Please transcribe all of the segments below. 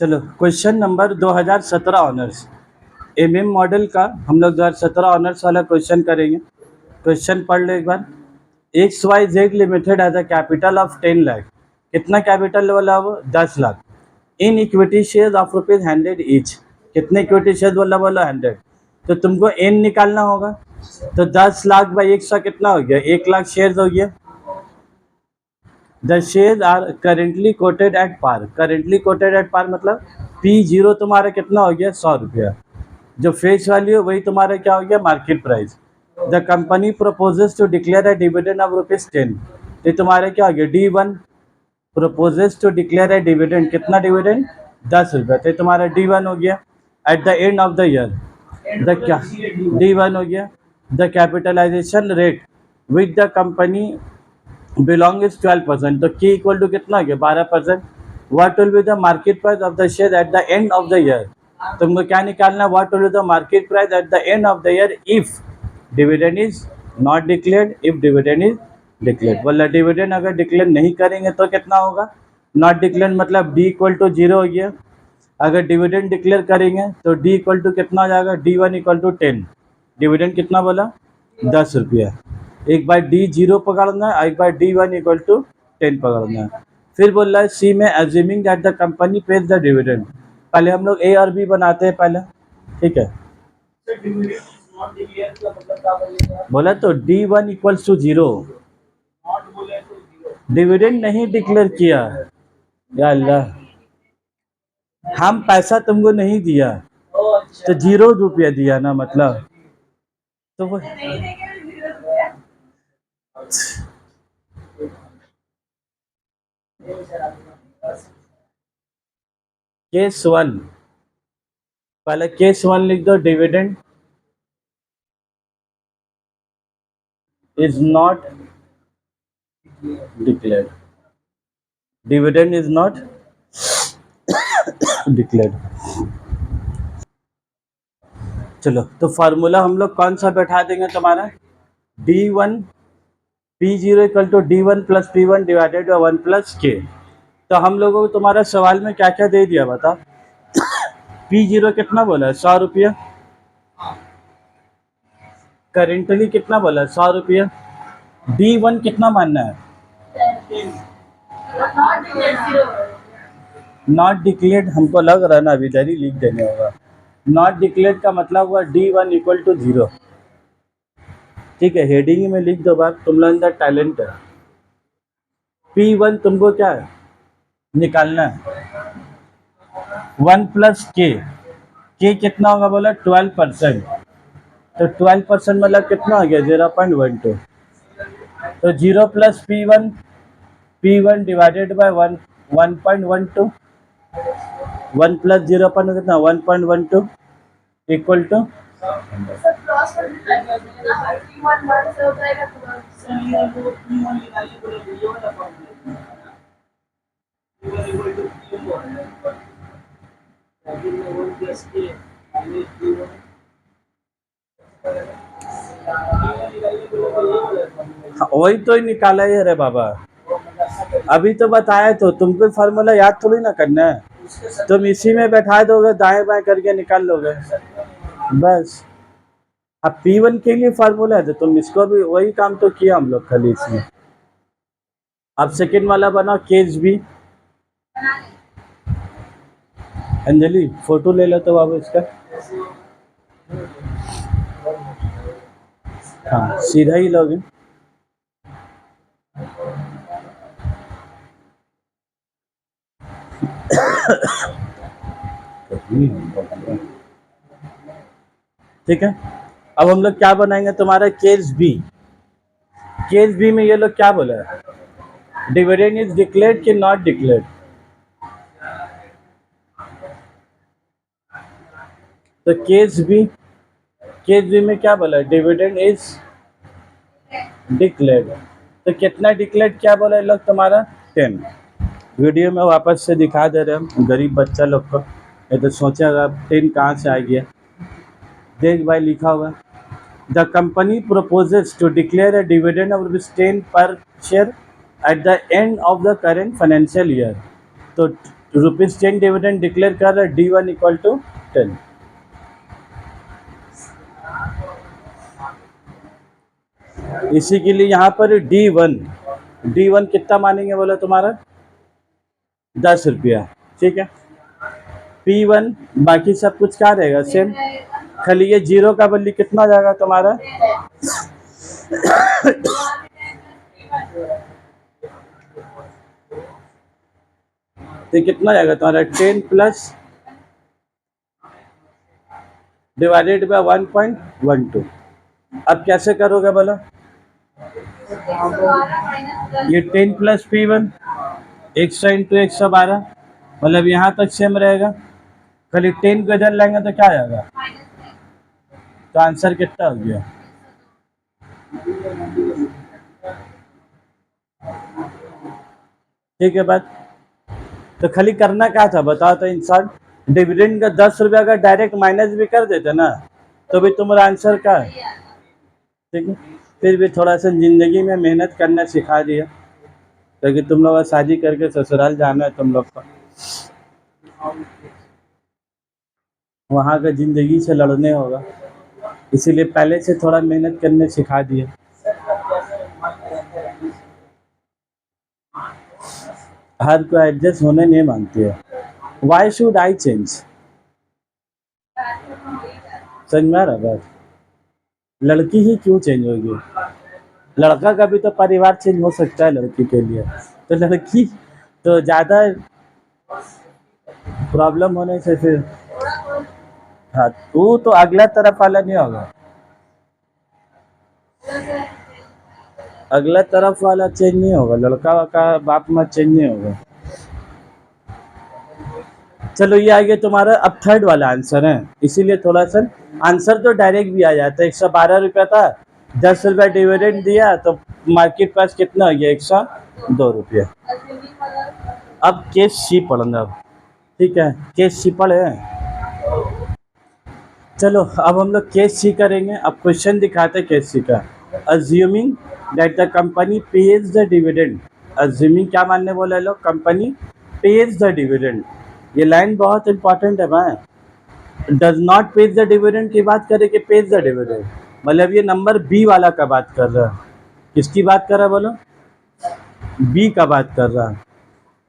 चलो question number 2017 honours MM model का हम लोग 2017 ऑनर्स वाला क्वेश्चन करेंगे। क्वेश्चन पढ़ लो एक बार। X Y Z limited has a capital of 10 lakh. कितना कैपिटल वाला वो 10 lakh. In equity share of ₹100 each. कितने इक्विटी शेयर बोला 100। तो तुमको एन निकालना होगा। तो 10 लाख बाई 100 कितना हो गया 1 लाख शेयर हो गया। The share are currently quoted at par. Currently quoted at par मतलब P0 तुम्हारा कितना हो गया 100 रुपया। जो फेस वैल्यू है वही तुम्हारा क्या हो गया market price. The company proposes to declare a dividend of ₹10। तो तुम्हारा क्या हो गया D1 proposes to declare a dividend. कितना डिविडेंड 10 रुपया। तो तुम्हारा D1 हो गया at the end of the year. The क्या D1 हो गया। The capitalisation rate with the company belong is 12%। तो की इक्वल टू कितना हो गया 12%। What will be the market price of the share at the end of the year. तुमको क्या निकालना है what will be the market price at the end of the year if dividend is not declared. If dividend is declared बोला dividend अगर declare नहीं करेंगे तो कितना होगा नॉट डिक्लेयर्ड मतलब D इक्वल टू 0 हो गया। अगर डिविडेंड डिक्लेयर करेंगे तो D इक्वल टू कितना हो जाएगा D1 इक्वल टू 10। डिविडेंड कितना बोला 10 रुपया। एक बार D0 पकड़ना है एक बार D1 इक्वल टू 10 पकड़ना है। फिर बोल रहा है सी में assuming that the company page the dividend. पहले हम लोग ए और बी बनाते हैं पहले। ठीक है बोला तो D1 इक्वल्स टू 0। डिविडेंड नहीं डिक्लेयर किया या अल्लाह हम पैसा तुमको नहीं दिया तो 0 रुपया दिया ना मतलब तो वो केस 1 पहले केस 1 लिख दो dividend is not declared. Dividend is not declared. चलो तो फार्मूला हम लोग कौन सा बैठा देंगे तुम्हारा D1 P0 equal to D1 plus P1 divided by 1 plus K। तो हम लोगों को तुम्हारा सवाल में क्या क्या दे दिया बता। P0 कितना बोला है 100 रुपया। करेंटली कितना बोला है 100 रुपया। D1 कितना मानना है नॉट डिक्लेयर्ड। हमको लग रहा है ना अभी इधर ही लिख देने होगा। नॉट डिक्लेयर्ड का मतलब हुआ D1 इक्वल टू 0। ठीक है हेडिंग में लिख दो बात तुम लोग अंदर टैलेंट है। P1 तुमको क्या है निकालना है 1 प्लस के कितना होगा बोला 12%। तो 12% मतलब कितना हो गया 0.12। तो 0 plus P1 divided by 1.12। 1 plus 0 कितना 1.12 इक्वल टू वही तो ही निकाला है रे बाबा। अभी तो बताया तो तुमको फार्मूला याद थोड़ी ना करना है। तुम इसी में बैठा दोगे दाएं बाएं करके निकाल लोगे बस। अब P1 के लिए फार्मूला है तो तुम इसको भी वही काम तो किया हम लोग खाली इसमें। अब सेकंड वाला बना केस बी। अंजलि फोटो ले लो तो बाबू इसका। हाँ सीधा ही लोगे। ठीक है अब हम लोग क्या बनाएंगे तुम्हारा केस बी। केस बी में ये लोग क्या बोला है डिविडेंड इज डिक्लेयर्ड कि नॉट डिक्लेयर्ड। तो केस बी में क्या बोला है डिविडेंड इज डिक्लेयर्ड। तो कितना डिक्लेयर्ड क्या बोला है लोग तुम्हारा 10। वीडियो में वापस से दिखा दे रहे हम गरीब बच्चा लोग को ये तो सोचेगा 10 कहाँ से आ गया। देख भाई लिखा हुआ the company proposes to declare a dividend of ₹10 per share at the end of the current financial year. तो ₹10 डिविडेंड डिक्लेयर कर रहा है, D1 इक्वल टू 10। इसी के लिए यहाँ पर D1 कितना मानेंगे बोला तुम्हारा 10 रुपया, ठीक है। P1 बाकी सब कुछ क्या रहेगा सेम, खाली ये जीरो का बदली कितना हो जाएगा तुम्हारा तो कितना जाएगा तुम्हारा 10 प्लस डिवाइडेड बाय 1.12। अब कैसे करोगे बोलो, ये 10 प्लस P1 100 इंटू 112, मतलब यहाँ तक सेम रहेगा, खाली 10 को इधर लाएंगे तो क्या आएगा, तो आंसर कितना हो गया, ठीक है बात। तो खाली करना क्या था बताओ तो, इंसान डिविडेंड का 10 रुपया का डायरेक्ट माइनस भी कर देते ना तो भी तुम्हारा आंसर क्या है, ठीक है। फिर भी थोड़ा सा ज़िंदगी में मेहनत करना सिखा दिया, क्योंकि तुम लोग शादी करके ससुराल जाना है तुम लोग को, वहाँ का ज़िंदगी से लड़ने होगा, इसीलिए पहले से थोड़ा मेहनत करने सिखा दिया। हर कोई एडजस्ट होने नहीं मांगती है। वाई शुड आई चेंज, समझ में आ रहा बात, लड़की ही क्यों चेंज होगी, लड़का का भी तो परिवार चेंज हो सकता है लड़की के लिए, तो लड़की तो ज़्यादा प्रॉब्लम होने से फिर, हाँ वो तो अगला तरफ वाला नहीं होगा, अगला तरफ वाला चेंज नहीं होगा, लड़का का बाप माँ चेंज नहीं होगा। चलो ये आ गया तुम्हारा, अब थर्ड वाला आंसर है, इसीलिए थोड़ा सा आंसर तो डायरेक्ट भी आ जाता है। 112 रुपया था, 10 रुपया डिविडेंड दिया तो मार्केट प्राइस कितना हो गया 102 रुपया। अब केस सी पढ़ना, अब ठीक है, केस सी पढ़े। चलो अब हम लोग केस सी करेंगे। अब क्वेश्चन दिखाते हैं केस सी का। Assuming that the company page the dividend, assuming क्या मानने बोला है लोग, कंपनी पेज द डिविडेंड, ये लाइन बहुत इंपॉर्टेंट है भाई। Does not page the dividend की बात करें कि पेज द डिविडेंड, मतलब ये नंबर बी वाला का बात कर रहा है, किसकी बात कर रहा है बोलो, बी का बात कर रहा है।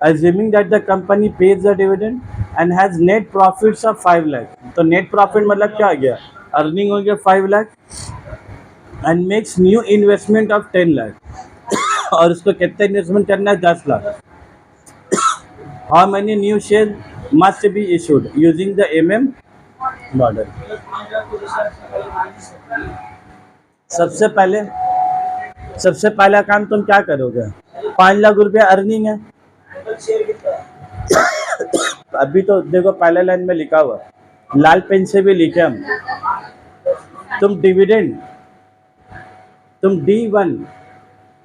Assuming that the company pays the dividend and has net profits of 5 lakh, तो नेट प्रॉफिट मतलब क्या आ गया, अर्निंग हो गया 5 lakh, and makes new investment of 10 lakh, और उसको कितना इन्वेस्टमेंट करना है 10 lakh. How many new share must be issued using the MM model. सबसे पहला काम तुम क्या करोगे, 5 लाख रुपया अर्निंग है, अभी तो देखो पहले लाइन में लिखा हुआ, लाल पेन से भी लिखे हम, तुम डिविडेंड, तुम D1,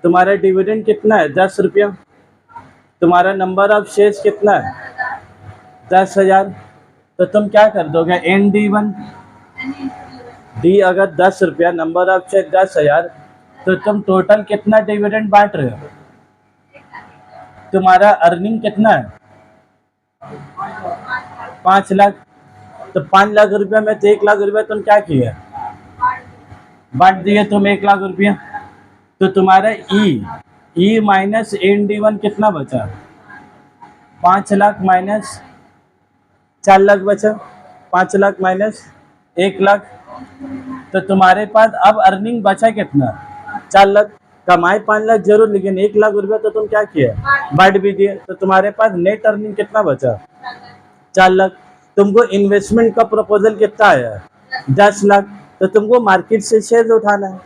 तुम्हारा डिविडेंड कितना है 10 रुपया, तुम्हारा नंबर ऑफ शेयर्स कितना है 10,000, तो तुम क्या कर दोगे ND1, डी अगर 10 रुपया, नंबर ऑफ शेयर 10,000, तो तुम टोटल कितना डिविडेंड बांट रहे हो, तुम्हारा अर्निंग कितना है 5 लाख, तो 5 लाख रुपया में तो 1 लाख रुपया तुम क्या किए, बांट दिए तुम 1 लाख रुपया, तो तुम्हारा ई माइनस ND1 कितना बचा, 5 लाख माइनस 4 लाख बचा, 5 लाख माइनस 1 लाख, तो तुम्हारे पास अब अर्निंग बचा कितना 4 लाख, कमाए 5 लाख जरूर, लेकिन 1 लाख रुपया तो तुम क्या किए बांट भी दिए, तो तुम्हारे पास नेट अर्निंग कितना बचा 4 लाख। तुमको इन्वेस्टमेंट का प्रपोजल कितना आया 10 लाख, तो तुमको मार्केट से शेयर उठाना है,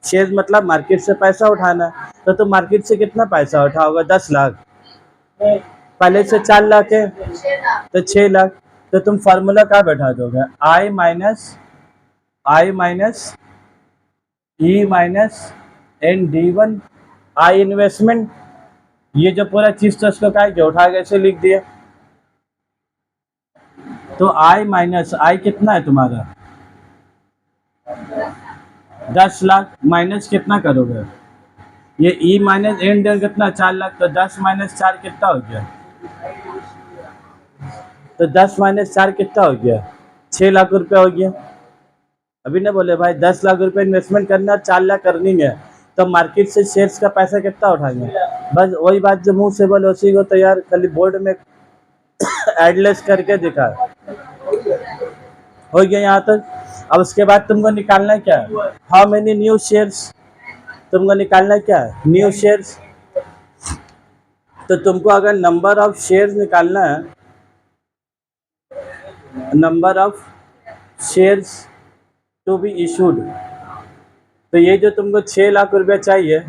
शेयर मतलब मार्केट से पैसा उठाना है, तो तुम मार्केट से कितना पैसा उठाओगे 10 लाख, पहले से 4 लाख है तो 6 लाख, तो तुम फार्मूला क्या बैठा दोगे, I minus E minus ND1, I investment, ये जो पूरा चीज तो उसको क्या किया उठा के ऐसे लिख दिया, तो आई माइनस आई कितना है तुम्हारा 10 लाख, माइनस कितना करोगे, ये ई माइनस एन कितना 4 लाख, तो 10 माइनस 4 कितना हो गया तो 10 माइनस 4 कितना हो गया, 6 लाख रुपए हो गया। अभी ना बोले भाई 10 लाख रुपए इन्वेस्टमेंट करना, 4 लाख अर्निंग है, तो मार्केट से शेयर्स का पैसा कितना उठाएंगे। बस वही बात जो मुंह से बोले उसी को तो यार खाली बोर्ड में एडलेस करके दिखा। हो गया यहाँ तक। अब उसके बाद तुमको निकालना क्या है, हाउ मेनी न्यू शेयर्स, तुमको निकालना क्या है, न्यू शेयर्स। तो तुमको अगर नंबर ऑफ शेयर्स निकालना है, number of shares to be issued, तो ये जो तुमको 6 लाख रुपए चाहिए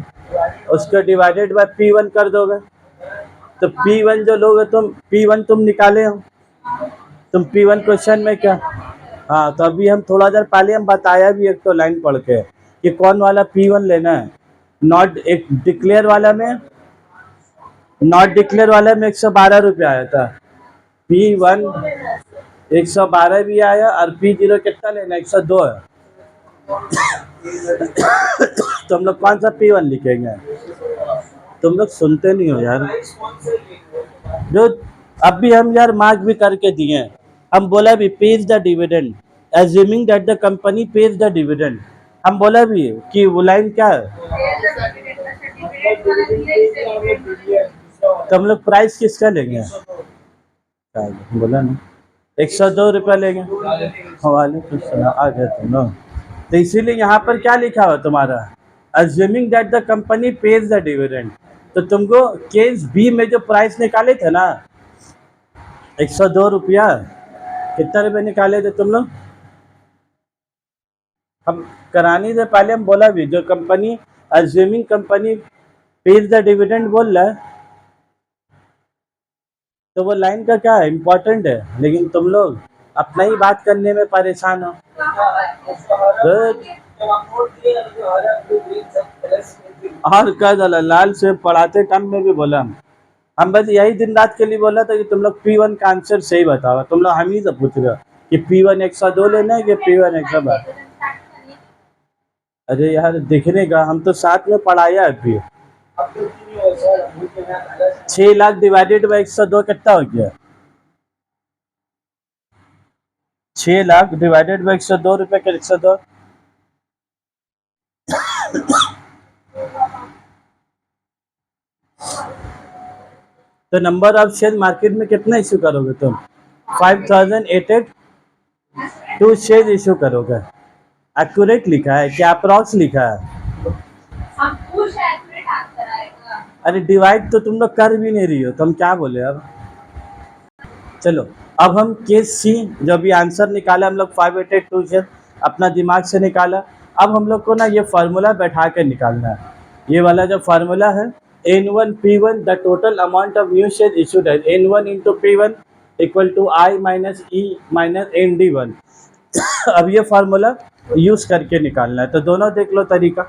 उसको डिवाइडेड बाय P1 कर दोगे। तो P1 जो लोगे तुम, P1 तुम निकाले हो, तुम P1 क्वेश्चन में क्या, हाँ तो अभी हम थोड़ा देर पहले हम बताया भी एक तो लाइन पढ़ के कि कौन वाला P1 लेना है। नॉट एक डिक्लेयर वाला में, नॉट डिक्लेयर वाला में 112 रुपये आया था, P1 112 भी आया और P0 कितना लेना, 102 है। तो हम लोग कौन सा P1 लिखेंगे, तुम लोग सुनते नहीं हो यार। जो अभी हम यार मार्क भी करके दिए हैं, हम बोला भी page the dividend assuming that the company page the dividend, हम बोला भी कि वो लाइन क्या है। तो हम लोग प्राइस किसका लेंगे, बोला ना 102 रुपया लेंगे। हवाले आ गए तुम लोग। तो इसीलिए यहाँ पर क्या लिखा हुआ तुम्हारा, assuming that the company page the dividend. तो तुमको केस बी में जो प्राइस निकाले थे ना 102 रुपया, कितना रुपये निकाले थे तुम लोग, हम कराने से पहले हम बोला भी जो company assuming company page the dividend बोल रहा है, तो वो लाइन का क्या है इम्पोर्टेंट है, लेकिन तुम लोग अपना ही बात करने में परेशान हो। और क्या बोला, लाल से पढ़ाते टाइम में भी बोला हम बस यही दिन रात के लिए बोला था कि तुम लोग P1 का आंसर सही बताओ। तुम लोग हम ही से पूछ रहे हो कि P1 102 लेना है कि P1 112। अरे यार दिखने का, हम तो साथ में पढ़ाया है अभी। 6 लाख डिवाइडेड बाई 102 कितना हो गया, 6 लाख डिवाइडेड बाई 102 रुपये के 102। तो नंबर ऑफ शेयर मार्केट में कितना इशू करोगे तुम, 5882 शेयर इशू करोगे। एक्यूरेट लिखा है क्या अप्रॉक्स लिखा है, अरे डिवाइड तो तुम लोग कर भी नहीं रही हो, तुम क्या बोले अब। चलो अब हम केस सी, जो भी आंसर निकाला हम लोग 5882 से अपना दिमाग से निकाला। अब हम लोग को ना ये फार्मूला बैठा कर निकालना है, ये वाला जो फार्मूला है N1 P1 the total amount of new share issued है N1 into P1 equal to I minus E minus ND1। अब ये फार्मूला यूज करके निकालना है, तो दोनों देख लो तरीका।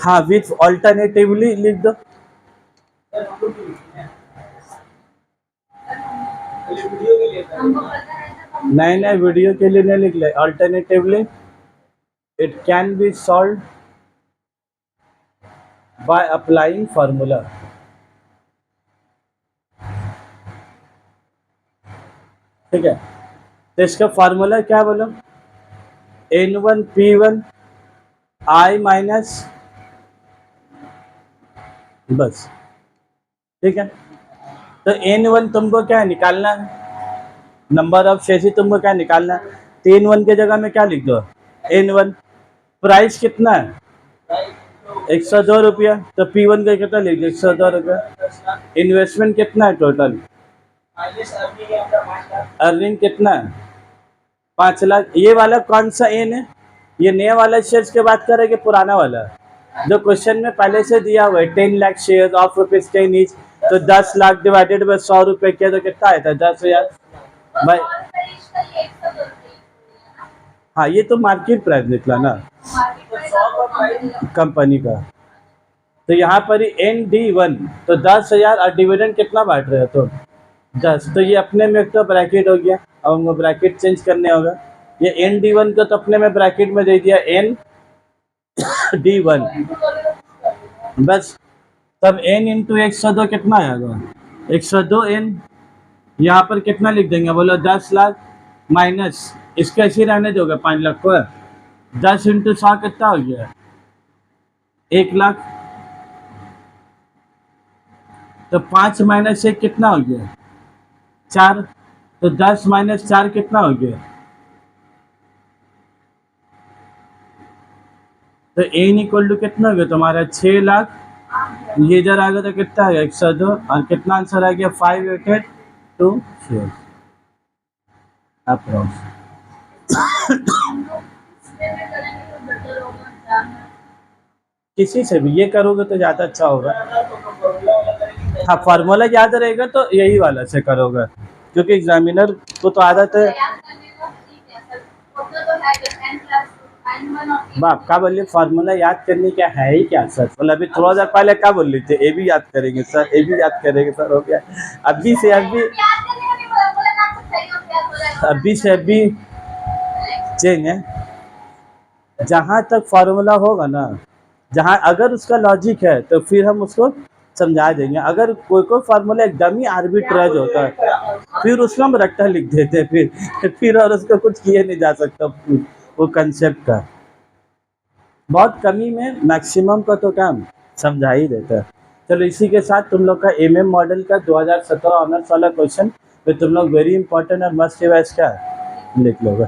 हाँ विथ ऑल्टरनेटिवली लिख दो, नहीं नहीं वीडियो के लिए नहीं लिख ले, alternatively it can be solve by applying formula. ठीक है, तो इसका फार्मूला क्या बोलो, N1 P1 I माइनस, बस ठीक है। तो N1 तुमको क्या निकालना है, नंबर ऑफ शेयर तुमको क्या निकालना है, तो N1 के जगह में क्या लिख दो, N1 प्राइस कितना है 102 रुपया, तो P1 का कितना लिख दो 102 रुपया। इन्वेस्टमेंट कितना है टोटल, अर्निंग कितना है 5 लाख। ये वाला कौन सा एन है, ये नया वाला शेयर्स की बात कर रहे कि पुराना वाला, जो क्वेश्चन में पहले से दिया हुआ है 10 लाख शेयर ऑफ ₹10 ईच, तो 10 लाख डिवाइडेड बाय 100 रुपये किया तो कितना आया था 10,000 भाई। हाँ ये तो मार्केट प्राइस निकला ना कंपनी का। तो यहाँ पर ही ND1 तो 10,000 और डिविडेंड कितना बांट रहे हो तो 10, तो ये अपने में एक तो ब्रैकेट हो गया। अब हमको ब्रैकेट चेंज करने होगा, ये ND1 को तो अपने में ब्रैकेट में दे दिया ND1 बस। तब N इंटू 102 कितना आएगा 102n, यहाँ पर कितना लिख देंगे बोलो, 10 लाख माइनस इसको ऐसे ही रहने दोगे 5 लाख को, 10 इंटू 100 कितना हो गया 1 लाख, तो 5 माइनस 1 कितना हो गया 4, तो 10 माइनस 4 कितना हो गया, तो एन इक्वल टू कितना हो गया तुम्हारा 6 लाख, ये इधर आ गया तो कितना आ गया 102, और कितना आंसर आ गया 588 शेयर अप्रोक्स। किसी से भी ये करोगे तो ज़्यादा अच्छा होगा। हाँ फार्मूला याद रहेगा तो यही वाला से करोगे, क्योंकि एग्जामिनर को तो आदत है। बाप का बोलिए फार्मूला याद करने क्या है ही क्या सर, मतलब अभी थोड़ा देर पहले क्या बोल रही थे, ए भी याद करेंगे सर, ए भी याद करेंगे सर, हो गया अभी से अभी चेंज है। जहाँ तक फार्मूला होगा ना, जहाँ अगर उसका लॉजिक है तो फिर हम उसको समझा देंगे, अगर कोई फार्मूला एकदम ही आर्बिट्राइज होता है फिर उसको हम रट्टा लिख देते हैं, फिर और उसको कुछ किया नहीं जा सकता वो कंसेप्ट का। बहुत कमी में मैक्सिमम का तो काम समझा ही देता है। चलो इसी के साथ तुम लोग का एमएम मॉडल का 2017 ऑनर्स वाला क्वेश्चन फिर तुम लोग वेरी इंपॉर्टेंट और मस्ट रिवाइज का लिख लोगे।